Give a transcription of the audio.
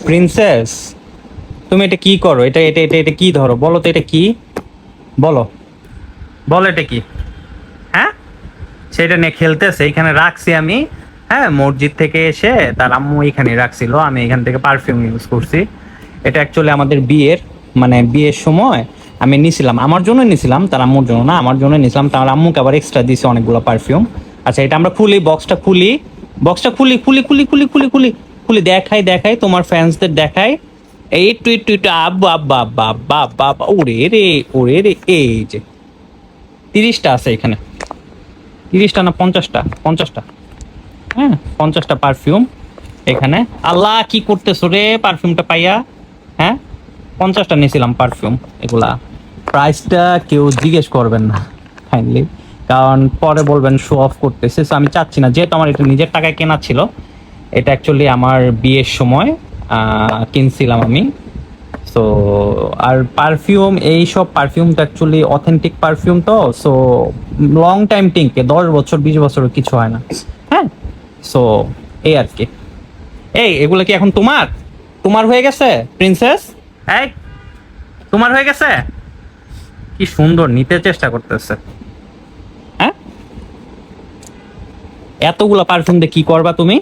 Princess, তুমি এটা কি করো? এটা এটা এটা এটা কি ধরো? বলো তো এটা কি? বলো, বলো এটা কি? হ্যাঁ, সেটা নিয়ে খেলতেছে, এখানে রাখছি আমি। হ্যাঁ, মসজিদ থেকে এসে তার আম্মু এখানে রাখছিল, আমি এখান থেকে পারফিউম ইউজ করছি। এটা অ্যাকচুয়ালি আমাদের বিয়ের, মানে বিয়ের সময় আমি নিছিলাম, আমার জন্য নিছিলাম, তার আম্মুর জন্য না, আমার জন্য নিছিলাম। তার আম্মুকে আবার এক্সট্রা দিছে অনেকগুলো পারফিউম। আচ্ছা, এটা আমরা খুলি, বক্সটা খুলি, বক্সটা খুলি খুলি খুলি খুলি খুলি খুলি খুলি, দেখাই দেখাই তোমার ফ্যান্সদের দেখাই। এই একটু একটু একটু আব্বা আব্বা আব্বা আব্বা আব্বা আব্বা, ওরে রে, ওরে রে, এই যে 30টা আছে এখানে। 30টা না 50টা, 50টা। হ্যাঁ, 50টা পারফিউম এখানে। আল্লাহ, কি করতেছো রে পারফিউমটা পাইয়া? হ্যাঁ, 50টা নিয়েছিলাম পারফিউম। এগুলা প্রাইসটা কেউ জিজ্ঞেস করবেন না কাইন্ডলি, কারণ পরে বলবেন শো অফ করতেছে। সো আমি চাচ্ছি না, যেহেতু আমার এটা নিজের টাকায় কেনা ছিল। এটা অ্যাকচুয়ালি আমার বিয়ের সময় কিনছিলাম আমি। সো আর পারফিউম, এই সব পারফিউম তো অ্যাকচুয়ালি অথেন্টিক পারফিউম, তো সো লং টাইম টিকে, 10 বছর 20 বছর কিছু হয় না। হ্যাঁ, সো এই আর কি। এই এগুলো কি এখন তোমার, তোমার হয়ে গেছে প্রিন্সেস? এই, তোমার হয়ে গেছে? কি সুন্দর নিতে চেষ্টা করতেছে। হ্যাঁ, এতগুলা পারফিউম দিয়ে কি করবা তুমি?